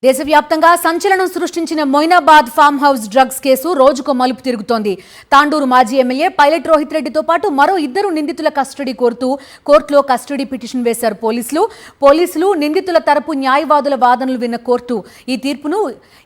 దేశవ్యాప్తంగా సంచలనం సృష్టించిన Moinabad farm house drugs case రోజుకో మలుపు తిరుగుతోంది. తాండూరు మాజీ ఎమ్మెల్యే పైలట్ రోహిత్ రెడ్డితో పాటు మరో ఇద్దరు నిందితుల కస్టడీ కోరుతూ కోర్టులో కస్టడీ పిటిషన్ వేశారు పోలీసులు నిందితుల తరపు న్యాయవాదుల వాదనలు విన్న కోర్టు ఈ తీర్పును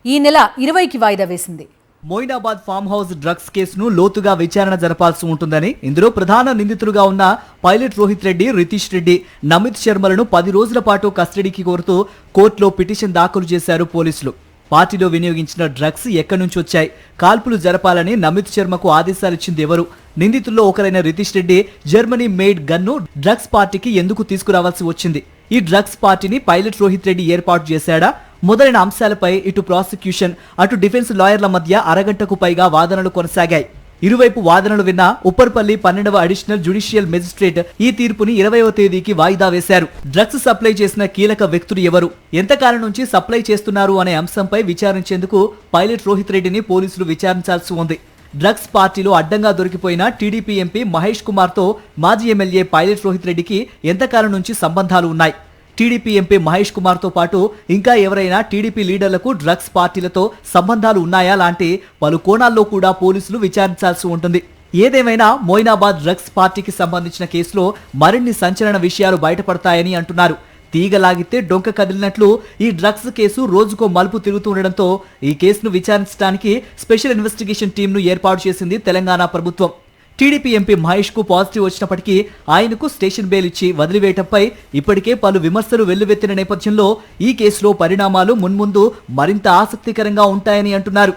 ఈ నెల 20కి వాయిదా వేసింది. మొయినాబాద్ ఫామ్ హౌస్ డ్రగ్స్ కేసును లోతుగా విచారణ జరపాల్సి ఉంటుందని, ఇందులో ప్రధాన నిందితులుగా ఉన్న పైలట్ రోహిత్ రెడ్డి, రితీష్ రెడ్డి, నమిత్ శర్మలను 10 రోజుల పాటు కస్టడీకి కోరుతూ కోర్టులో పిటిషన్ దాఖలు చేశారు పోలీసులు. పార్టీలో వినియోగించిన డ్రగ్స్ ఎక్కడి నుంచి వచ్చాయి, కాల్పులు జరపాలని నమిత్ శర్మకు ఆదేశాలిచ్చింది ఎవరు, నిందితుల్లో ఒకరైన Ritish Reddy Germany made gun drugs పార్టీకి ఎందుకు తీసుకురావాల్సి వచ్చింది, ఈ డ్రగ్స్ పార్టీని పైలట్ రోహిత్ రెడ్డి ఏర్పాటు చేశాడా మొదలైన అంశాలపై ఇటు ప్రాసిక్యూషన్ అటు డిఫెన్స్ లాయర్ల మధ్య అరగంటకు పైగా వాదనలు కొనసాగాయి. ఇరువైపు వాదనలు విన్న ఉప్పర్పల్లి 12వ అడిషనల్ జ్యుడిషియల్ మెజిస్ట్రేట్ ఈ తీర్పుని 20వ తేదీకి వాయిదా వేశారు. డ్రగ్స్ సప్లై చేసిన కీలక వ్యక్తులు ఎవరు, ఎంతకాలం నుంచి సప్లై చేస్తున్నారు అనే అంశంపై విచారించేందుకు పైలట్ రోహిత్ రెడ్డిని పోలీసులు విచారించాల్సి ఉంది. డ్రగ్స్ పార్టీలో అడ్డంగా దొరికిపోయిన టీడీపీ ఎంపీ మహేష్ కుమార్ తో మాజీ ఎమ్మెల్యే పైలట్ రోహిత్ రెడ్డికి ఎంతకాలం నుంచి సంబంధాలు ఉన్నాయి, టీడీపీ ఎంపీ మహేష్ కుమార్ తో పాటు ఇంకా ఎవరైనా టీడీపీ లీడర్లకు డ్రగ్స్ పార్టీలతో సంబంధాలు ఉన్నాయా లాంటి పలు కోణాల్లో కూడా పోలీసులు విచారించాల్సి ఉంటుంది. ఏదేమైనా మొయినాబాద్ డ్రగ్స్ పార్టీకి సంబంధించిన కేసులో మరిన్ని సంచలన విషయాలు బయటపడతాయని అంటున్నారు. తీగలాగితే డొంక కదిలినట్లు ఈ డ్రగ్స్ కేసు రోజుకో మలుపు తిరుగుతుండటంతో ఈ కేసును విచారించడానికి స్పెషల్ ఇన్వెస్టిగేషన్ టీంను ఏర్పాటు చేసింది తెలంగాణ ప్రభుత్వం. టీడీపీ ఎంపీ మహేష్ కు పాజిటివ్ వచ్చినప్పటికీ ఆయనకు స్టేషన్ బెయిల్ ఇచ్చి వదిలివేయటంపై ఇప్పటికే పలు విమర్శలు వెల్లువెత్తిన నేపథ్యంలో ఈ కేసులో పరిణామాలు మున్ముందు మరింత ఆసక్తికరంగా ఉంటాయని అంటున్నారు.